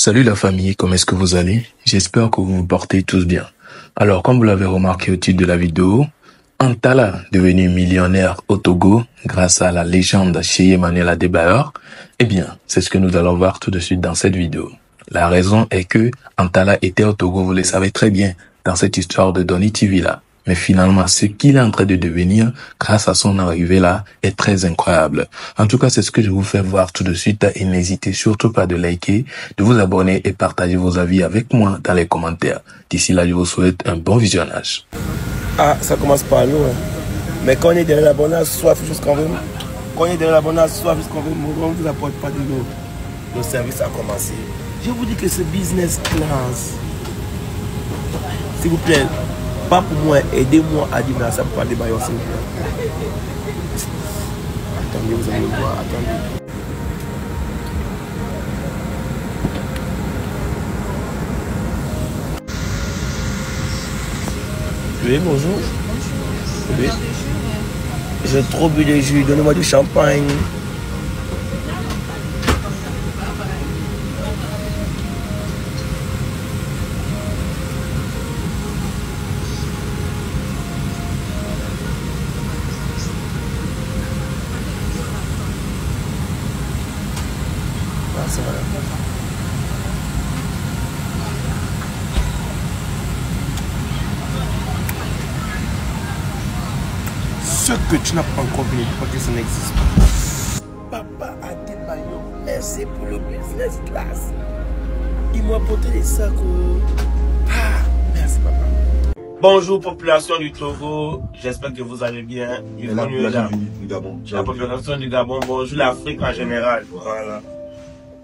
Salut la famille, comment est-ce que vous allez? J'espère que vous vous portez tous bien. Alors, comme vous l'avez remarqué au titre de la vidéo, Antala, devenu millionnaire au Togo grâce à la légende chez Emmanuel Adebayor, eh bien, c'est ce que nous allons voir tout de suite dans cette vidéo. La raison est que Antala était au Togo, vous le savez très bien, dans cette histoire de Donny TV là. Mais finalement, ce qu'il est en train de devenir grâce à son arrivée là est très incroyable. En tout cas, c'est ce que je vous fais voir tout de suite et n'hésitez surtout pas de liker, de vous abonner et partager vos avis avec moi dans les commentaires. D'ici là, je vous souhaite un bon visionnage. Ah, ça commence par l'eau. Hein. Mais quand on est derrière l'abonnage, soif jusqu'en veut. Quand on est derrière l'abonnage, soif jusqu'en veut, on ne vous apporte pas de l'eau. Le service a commencé. Je vous dis que ce business class, s'il vous plaît, pas pour moi, aidez-moi à dire ça pour parler de Bayon, s'il vous plaît. Attendez, vous allez le voir, attendez. Oui, bonjour. Oui. J'ai trop bu de jus, donnez-moi du champagne. Ah, c'est vrai. Ce que tu n'as pas encore vu, parce que ça n'existe pas. Papa Adebayor, merci pour le business class. Il m'a apporté des sacs. Ah, merci papa. Bonjour population du Togo, j'espère que vous allez bien. La population du Gabon. La population du Gabon, bonjour l'Afrique en général. Voilà.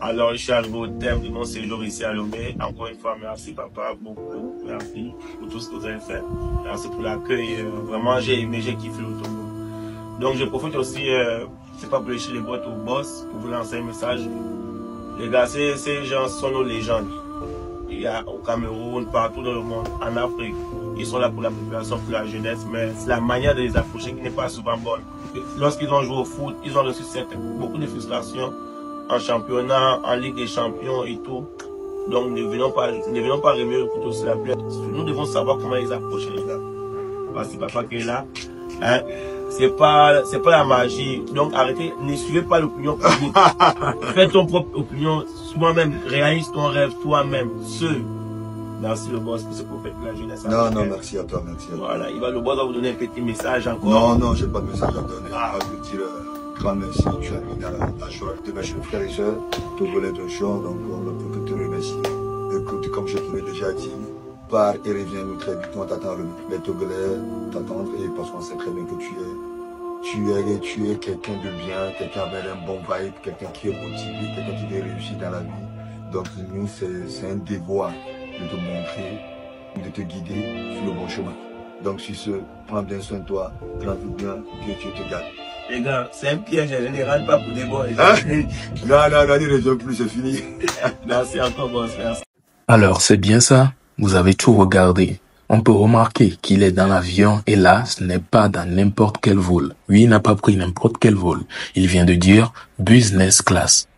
Alors je suis arrivé au terme de mon séjour ici à Lomé. Encore une fois, merci papa, beaucoup, merci pour tout ce que vous avez fait. Merci pour l'accueil. Vraiment j'ai aimé, j'ai kiffé le Togo. Donc je profite aussi, c'est pas pour lécher les boîtes au boss, pour vous lancer un message. Les gars, ces gens sont nos légendes. Il y a au Cameroun, partout dans le monde, en Afrique. Ils sont là pour la population, pour la jeunesse, mais c'est la manière de les approcher qui n'est pas souvent bonne. Lorsqu'ils ont joué au foot, ils ont reçu beaucoup de frustration en championnat, en Ligue des Champions et tout. Donc ne venons pas remuer le couteau sur la plaie. Nous devons savoir comment les approcher, les gars. Voici papa qui est là. Hein? C'est pas la magie. Donc arrêtez, ne suivez pas l'opinion publique. Fais ton propre opinion. Toi-même, réalise ton rêve toi-même, seul. Merci le boss pour ce que vous faites pour la jeunesse. Non, merci à toi, merci à toi. Voilà, le boss va vous donner un petit message encore. Non, j'ai pas de message à donner. Je veux dire grand merci. Tu as mis dans la joie de mes frères et sœurs, togolais de show, donc on ne peut que te remercier. Écoute, comme je te l'ai déjà dit, pars et reviens-nous très vite. On t'attend, les Togolais t'attendent, et parce qu'on sait très bien que tu es quelqu'un de bien, quelqu'un avec un bon vibe, quelqu'un qui est motivé, quelqu'un qui veut réussir dans la vie. Donc nous, c'est un devoir de te montrer, de te guider sur le bon chemin. Donc sur ce, prends bien soin de toi, prends-toi bien, que Dieu te garde. Les gars, c'est un piège en général, pas pour des boys. Hein? Non, ne reviens plus, c'est fini. Merci encore, boss, merci. Alors, c'est bien ça? Vous avez tout regardé. On peut remarquer qu'il est dans l'avion et là, ce n'est pas dans n'importe quel vol. Oui, il n'a pas pris n'importe quel vol. Il vient de dire business class.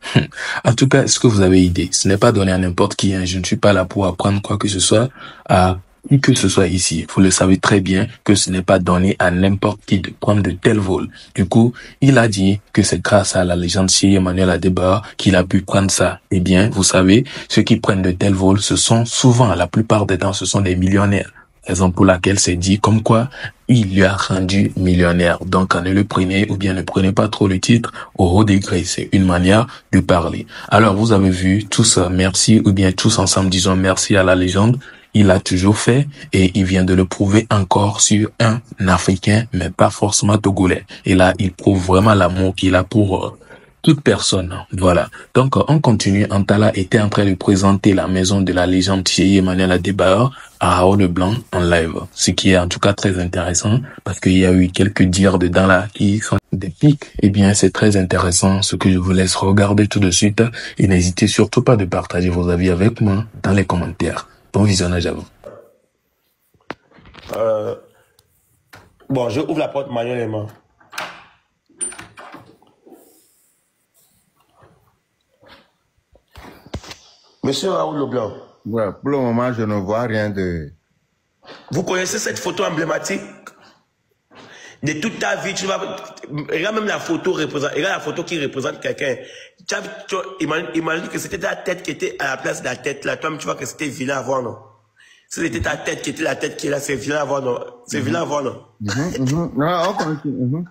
En tout cas, est-ce que vous avez idée? Ce n'est pas donné à n'importe qui. Hein. Je ne suis pas là pour apprendre quoi que ce soit à qui que ce soit ici. Vous le savez très bien que ce n'est pas donné à n'importe qui de prendre de tels vols. Du coup, il a dit que c'est grâce à la légende chez Emmanuel Adebayor qu'il a pu prendre ça. Eh bien, vous savez, ceux qui prennent de tels vols, ce sont souvent, la plupart des temps, ce sont des millionnaires. Raison pour laquelle c'est dit comme quoi il lui a rendu millionnaire. Donc, ne le prenez ou bien ne prenez pas trop le titre au haut degré. C'est une manière de parler. Alors, vous avez vu tous merci ou bien tous ensemble disons merci à la légende. Il a toujours fait et il vient de le prouver encore sur un Africain, mais pas forcément togolais. Et là, il prouve vraiment l'amour qu'il a pour toute personne. Voilà. Donc, on continue. Antala était en train de présenter la maison de la légende chez Emmanuel Adebayor à Raoul Leblanc en live. Ce qui est en tout cas très intéressant parce qu'il y a eu quelques dires dedans là qui sont des pics. Eh bien, c'est très intéressant ce que je vous laisse regarder tout de suite. Et n'hésitez surtout pas de partager vos avis avec moi dans les commentaires. Bon visionnage à vous. Bon, je ouvre la porte manuellement. Monsieur Raoul Leblanc. Ouais, pour le moment, je ne vois rien de... Vous connaissez cette photo emblématique de toute ta vie? Regarde même la photo regarde la photo qui représente quelqu'un. Imagine que c'était ta tête qui était à la place de la tête là. Toi, tu vois que c'était vilain avant, non? Si c'était ta tête qui était la tête qui est là, c'est vilain avant, non? C'est vilain avant, non? Non, on continue.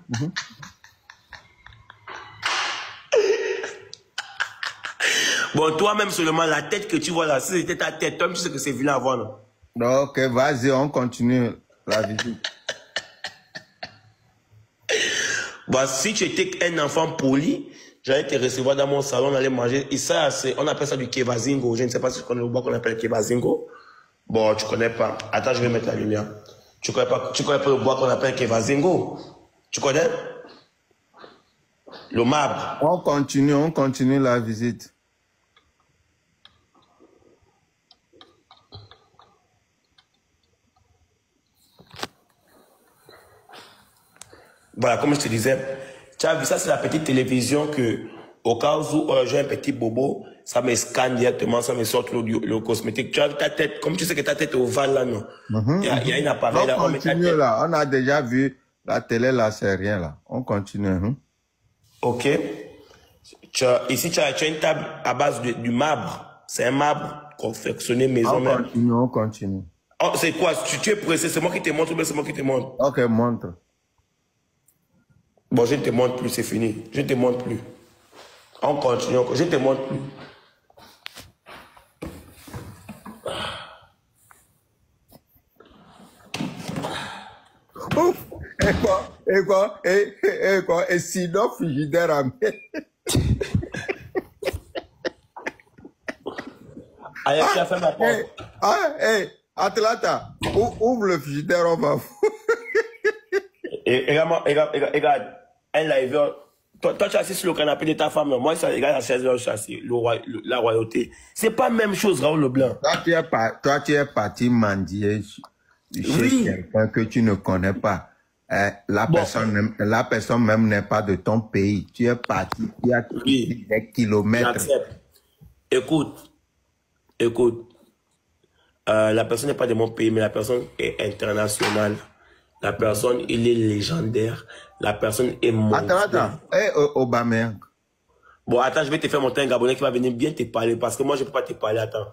Bon, toi-même seulement, la tête que tu vois là, si c'était ta tête, toi-même tu sais que c'est vilain avant, non? Ok, vas-y, on continue la visite. Bon, si tu étais un enfant poli, j'allais te recevoir dans mon salon, on allait manger. Et ça, on appelle ça du kevazingo. Je ne sais pas si tu connais le bois qu'on appelle kevazingo. Bon, tu connais pas. Attends, je vais mettre la lumière. Tu connais pas le bois qu'on appelle kevazingo? Tu connais? Le marbre. On continue la visite. Voilà, comme je te disais, tu as vu ça, c'est la petite télévision que, au cas où j'ai un petit bobo, ça me scanne directement, ça me sort le cosmétique. Tu as vu ta tête, comme tu sais que ta tête est ovale là, non? Il y a un appareil là. On continue là, on a déjà vu la télé là, c'est rien là. On continue. Ok. Ici, tu as une table à base du marbre. C'est un marbre confectionné maison même. On continue. Oh, c'est quoi? Tu es pressé, c'est moi qui te montre ou bien c'est moi qui te montre? Ok, montre. Bon, je ne te montre plus, c'est fini. Je ne te montre plus. On continue encore. Je ne te montre plus. Et sinon, frigidaire à Allez, tu as fait ma porte. Atlanta, ouvre le frigidaire, on va. Et regarde, un live, toi tu es assis sur le canapé de ta femme, moi ça regarde la chaise là, je suis assis, la royauté. C'est pas la même chose, Raoul Leblanc. Toi tu es parti mendier chez quelqu'un que tu ne connais pas. La personne même n'est pas de ton pays. Tu es parti, il y a des kilomètres. J'accepte. Écoute, la personne n'est pas de mon pays, mais la personne est internationale. La personne, il est légendaire. La personne est mondiale. Attends. Aubameyang. Bon, attends, je vais te faire monter un Gabonais qui va venir bien te parler. Parce que moi, je ne peux pas te parler. Attends.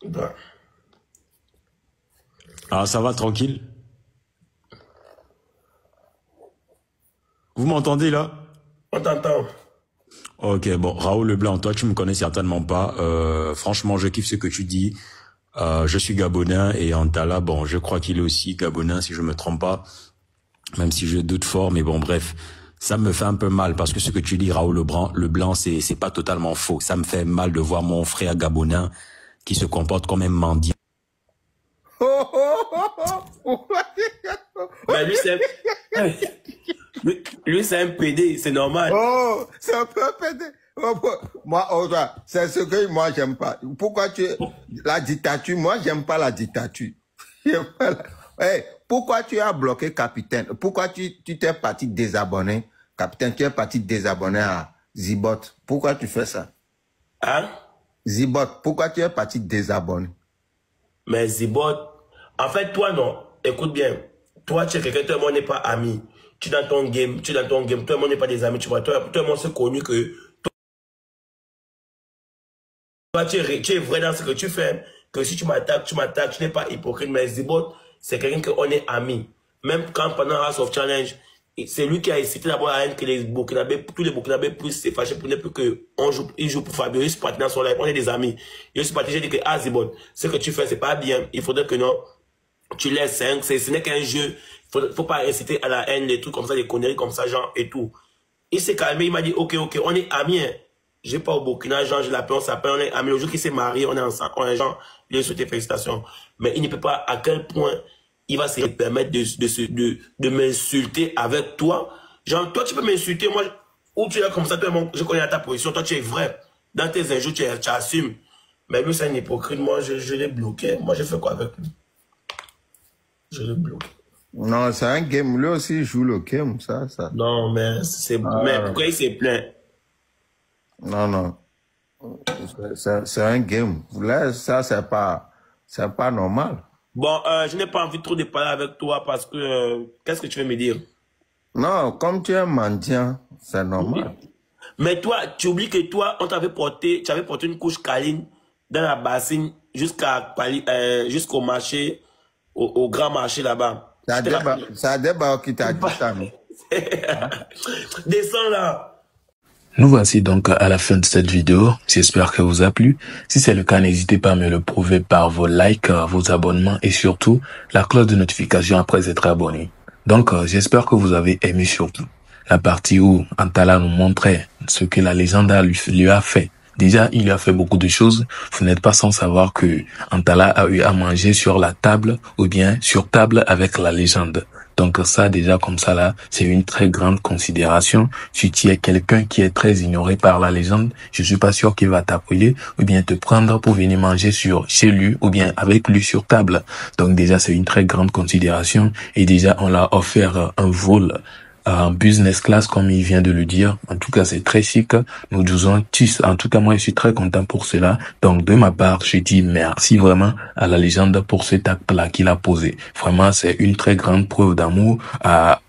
Bon. Ah, ça va, tranquille? Vous m'entendez, là? On t'entend. Ok, bon, Raoul Leblanc, toi, tu me connais certainement pas. Franchement, je kiffe ce que tu dis. Je suis gabonais et Antala, bon, je crois qu'il est aussi gabonais, si je me trompe pas. Même si je doute fort, mais bon, bref. Ça me fait un peu mal parce que ce que tu dis, Raoul Leblanc, c'est pas totalement faux. Ça me fait mal de voir mon frère gabonais qui se comporte comme un mendiant. Ben, lui, c'est un PD, c'est normal. Oh, c'est un peu pédé. Moi, c'est ce que moi, j'aime pas. Pourquoi la dictature, moi, j'aime pas la dictature. Pourquoi tu as bloqué Capitaine? Pourquoi tu t'es parti désabonner? Capitaine, tu es parti désabonner à Zibot. Pourquoi tu fais ça? Hein? Zibot, pourquoi tu es parti désabonner? Mais Zibot, en fait, toi, non. Écoute bien. Toi, tu es quelqu'un, toi et moi, on n'est pas amis. Tu es dans ton game, toi et moi, on n'est pas des amis, tu vois. Toi et moi, c'est connu que toi, tu es vrai dans ce que tu fais. Que si tu m'attaques, tu n'es pas hypocrite. Mais Zibot, c'est quelqu'un qu'on est amis. Même quand pendant House of Challenge, c'est lui qui a incité d'abord la haine que les Burkinabés, tous les Burkinabés puissent se fâcher pour ne plus qu'ils jouent pour Fabio. Ils sont partis dans son live, on est des amis. Je suis parti, j'ai dit que, Zibot, ce que tu fais, c'est pas bien. Il faudrait que non, tu laisses, hein, ce n'est qu'un jeu. Faut pas inciter à la haine, des trucs comme ça, des conneries comme ça, genre, et tout. Il s'est calmé, il m'a dit, ok, on est amis, hein. J'ai pas au Burkina, genre, je l'appelle, on s'appelle, on est amis. Le jour qu'il s'est marié, on est ensemble, on est genre, il a souhaité félicitations. Mais il ne peut pas, à quel point il va se permettre de m'insulter avec toi. Genre, toi, tu peux m'insulter, moi, ou tu es comme ça, toi, je connais ta position, toi, tu es vrai. Dans tes injures, tu assumes. Mais lui, c'est un hypocrite, moi, je l'ai bloqué. Moi, j'ai fait quoi avec lui? Je l'ai bloqué. Non, c'est un game. Lui aussi, il joue le game, ça. Non, mais mais pourquoi il s'est plaint? Non, non. C'est un game. Là, ça, c'est pas normal. Bon, je n'ai pas envie trop de parler avec toi parce que, qu'est-ce que tu veux me dire? Non, comme tu es mendiant, c'est normal. Mais toi, tu oublies que toi, tu avais porté une couche câline dans la bassine jusqu'au marché, au grand marché là-bas. C'est Adeba qui t'a dit ça, non? Descends là. Nous voici donc à la fin de cette vidéo. J'espère qu'elle vous a plu. Si c'est le cas, n'hésitez pas à me le prouver par vos likes, vos abonnements et surtout la cloche de notification après être abonné. Donc, j'espère que vous avez aimé surtout la partie où Antala nous montrait ce que la légende lui a fait. Déjà, il lui a fait beaucoup de choses. Vous n'êtes pas sans savoir que Antala a eu à manger sur la table ou bien sur table avec la légende. Donc ça, déjà comme ça là, c'est une très grande considération. Si tu es quelqu'un qui est très ignoré par la légende, je suis pas sûr qu'il va t'appeler ou bien te prendre pour venir manger chez lui ou bien avec lui sur table. Donc déjà, c'est une très grande considération et déjà, on l'a offert un vol en business class, comme il vient de le dire. En tout cas, c'est très chic. Nous disons tous. En tout cas, moi, je suis très content pour cela. Donc, de ma part, je dis merci vraiment à la légende pour cet acte-là qu'il a posé. Vraiment, c'est une très grande preuve d'amour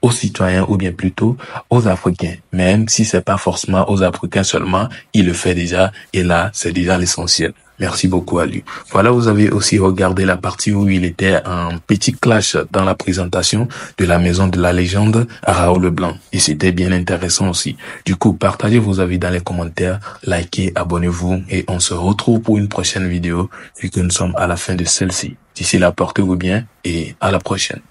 aux citoyens ou bien plutôt aux Africains. Même si c'est pas forcément aux Africains seulement, il le fait déjà. Et là, c'est déjà l'essentiel. Merci beaucoup à lui. Voilà, vous avez aussi regardé la partie où il était en petit clash dans la présentation de la maison de la légende à Raoul Leblanc. Et c'était bien intéressant aussi. Du coup, partagez vos avis dans les commentaires, likez, abonnez-vous et on se retrouve pour une prochaine vidéo vu que nous sommes à la fin de celle-ci. D'ici là, portez-vous bien et à la prochaine.